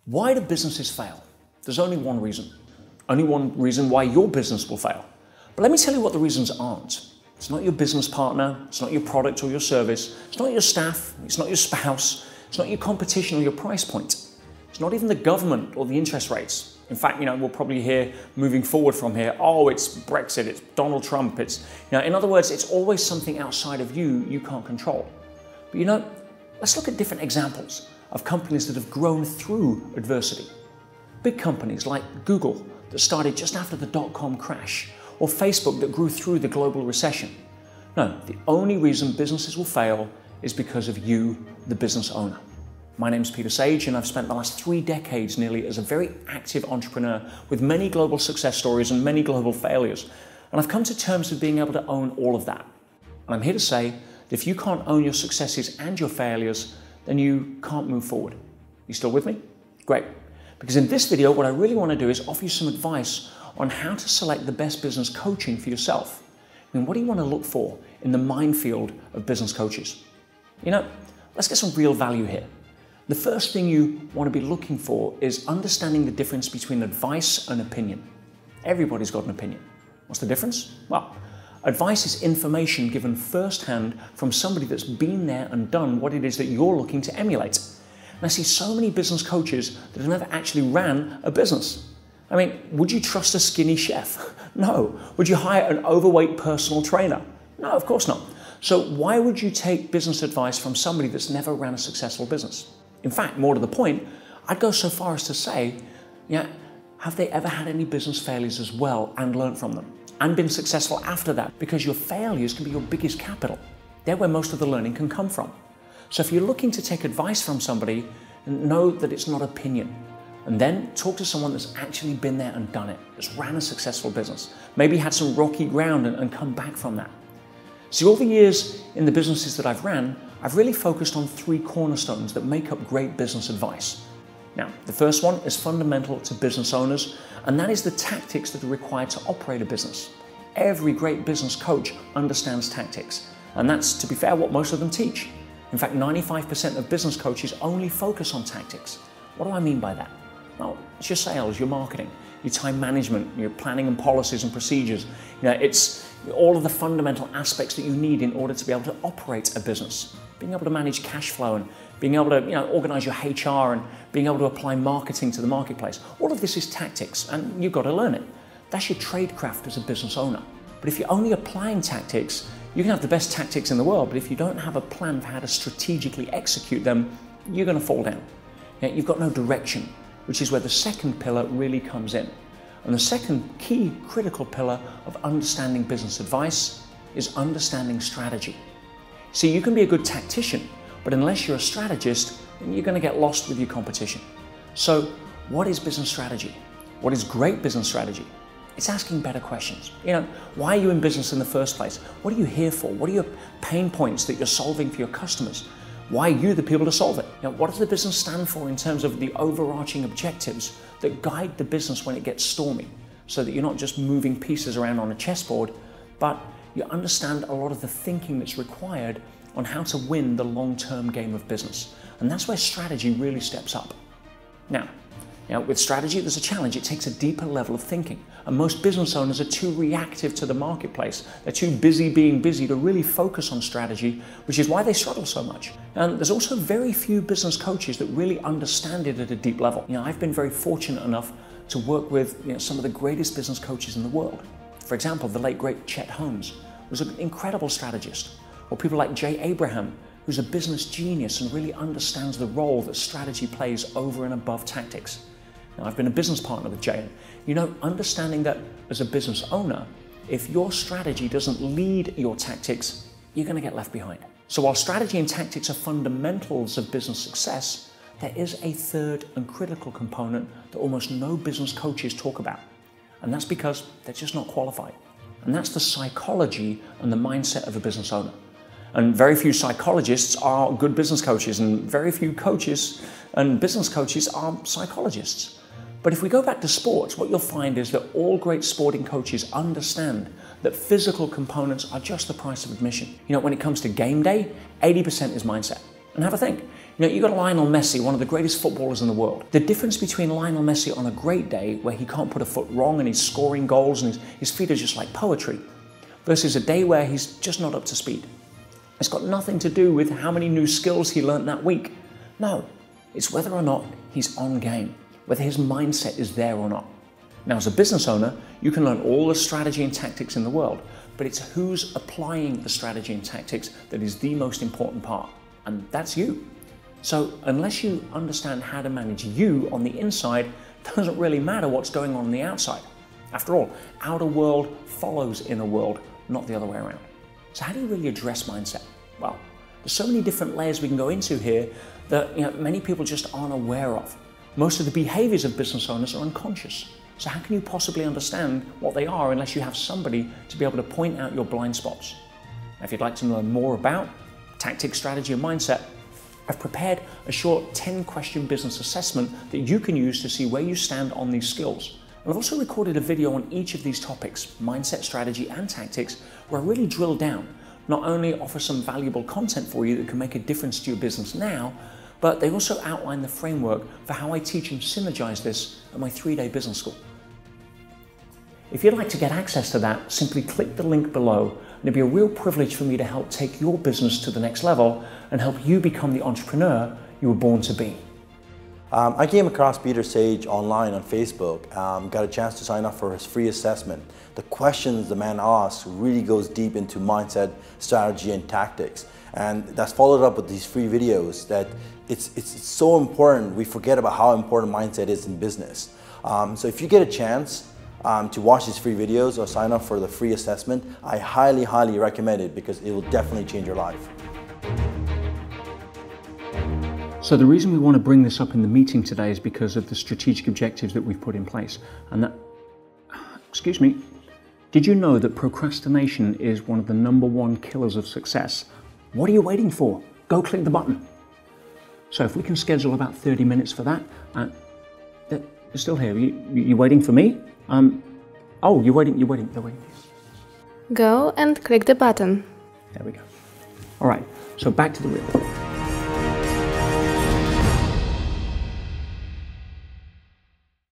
Why do businesses fail? There's only one reason. Only one reason why your business will fail. But let me tell you what the reasons aren't. It's not your business partner, it's not your product or your service, it's not your staff, it's not your spouse, it's not your competition or your price point. It's not even the government or the interest rates. In fact, we'll probably hear moving forward from here, oh, it's Brexit, it's Donald Trump, in other words, it's always something outside of you can't control. But let's look at different examples of companies that have grown through adversity. Big companies like Google that started just after the dot-com crash, or Facebook that grew through the global recession. No, the only reason businesses will fail is because of you, the business owner. My name's Peter Sage, and I've spent the last 3 decades nearly as a very active entrepreneur with many global success stories and many global failures. And I've come to terms with being able to own all of that. And I'm here to say that if you can't own your successes and your failures, then you can't move forward. You still with me? Great. Because in this video, what I really want to do is offer you some advice on how to select the best business coaching for yourself. What do you want to look for in the minefield of business coaches? Let's get some real value here. The first thing you want to be looking for is understanding the difference between advice and opinion. Everybody's got an opinion. What's the difference? Well, advice is information given firsthand from somebody that's been there and done what it is that you're looking to emulate. And I see so many business coaches that have never actually ran a business. Would you trust a skinny chef? No. Would you hire an overweight personal trainer? No, of course not. So why would you take business advice from somebody that's never ran a successful business? In fact, more to the point, I'd go so far as to say, have they ever had any business failures as well and learned from them? And been successful after that? Because your failures can be your biggest capital. They're where most of the learning can come from. So if you're looking to take advice from somebody, know that it's not opinion. And then talk to someone that's actually been there and done it, that's ran a successful business, maybe had some rocky ground and come back from that. See, all the years in the businesses that I've ran, I've really focused on 3 cornerstones that make up great business advice. Now, the first one is fundamental to business owners, and that is the tactics that are required to operate a business. Every great business coach understands tactics, and that's, to be fair, what most of them teach. In fact, 95% of business coaches only focus on tactics. What do I mean by that? Well, it's your sales, your marketing, your time management, your planning and policies and procedures. It's all of the fundamental aspects that you need in order to be able to operate a business. Being able to manage cash flow and being able to organize your HR and being able to apply marketing to the marketplace. All of this is tactics, and you've got to learn it. That's your trade craft as a business owner. But if you're only applying tactics, you can have the best tactics in the world, but if you don't have a plan for how to strategically execute them, you're going to fall down. You've got no direction, which is where the second pillar really comes in. And the second key critical pillar of understanding business advice is understanding strategy. See, you can be a good tactician, but unless you're a strategist, then you're going to get lost with your competition. So what is business strategy? What is great business strategy? It's asking better questions. Why are you in business in the first place? What are you here for? What are your pain points that you're solving for your customers? Why are you the people to solve it? What does the business stand for in terms of the overarching objectives that guide the business when it gets stormy, so that you're not just moving pieces around on a chessboard, but you understand a lot of the thinking that's required on how to win the long-term game of business. And that's where strategy really steps up. Now, with strategy, there's a challenge. It takes a deeper level of thinking. And most business owners are too reactive to the marketplace. They're too busy being busy to really focus on strategy, which is why they struggle so much. And there's also very few business coaches that really understand it at a deep level. I've been very fortunate enough to work with some of the greatest business coaches in the world. For example, the late great Chet Holmes was an incredible strategist. Or people like Jay Abraham, who's a business genius and really understands the role that strategy plays over and above tactics. Now, I've been a business partner with Jay, and understanding that as a business owner, if your strategy doesn't lead your tactics, you're going to get left behind. So while strategy and tactics are fundamentals of business success, there is a third and critical component that almost no business coaches talk about. And that's because they're just not qualified. And that's the psychology and the mindset of a business owner. And very few psychologists are good business coaches, and very few coaches and business coaches are psychologists. But if we go back to sports, what you'll find is that all great sporting coaches understand that physical components are just the price of admission. When it comes to game day, 80% is mindset. And have a think. You know, you've got Lionel Messi, one of the greatest footballers in the world. The difference between Lionel Messi on a great day, where he can't put a foot wrong and he's scoring goals and his feet are just like poetry, versus a day where he's just not up to speed. It's got nothing to do with how many new skills he learned that week. No, it's whether or not he's on game, whether his mindset is there or not. Now, as a business owner, you can learn all the strategy and tactics in the world, but it's who's applying the strategy and tactics that is the most important part, and that's you. So unless you understand how to manage you on the inside, it doesn't really matter what's going on the outside. After all, outer world follows inner world, not the other way around. So how do you really address mindset? Well, there's so many different layers we can go into here that many people just aren't aware of. Most of the behaviors of business owners are unconscious. So how can you possibly understand what they are unless you have somebody to be able to point out your blind spots? Now, if you'd like to learn more about tactics, strategy, and mindset, I've prepared a short 10-question business assessment that you can use to see where you stand on these skills. And I've also recorded a video on each of these topics, mindset, strategy, and tactics, where I really drill down, not only offer some valuable content for you that can make a difference to your business now, but they also outline the framework for how I teach and synergize this at my 3-day business school. If you'd like to get access to that, simply click the link below, and it'd be a real privilege for me to help take your business to the next level and help you become the entrepreneur you were born to be. I came across Peter Sage online on Facebook, got a chance to sign up for his free assessment. The questions the man asks really goes deep into mindset, strategy, and tactics. And that's followed up with these free videos that it's so important we forget about how important mindset is in business. So if you get a chance to watch these free videos or sign up for the free assessment, I highly recommend it because it will definitely change your life. So the reason we want to bring this up in the meeting today is because of the strategic objectives that we've put in place. And that, excuse me, did you know that procrastination is one of the #1 killers of success? What are you waiting for? Go click the button. So if we can schedule about 30 minutes for that, you're still here. You waiting for me? Oh, you're waiting. They're waiting. Go and click the button. There we go. All right, so back to the reel.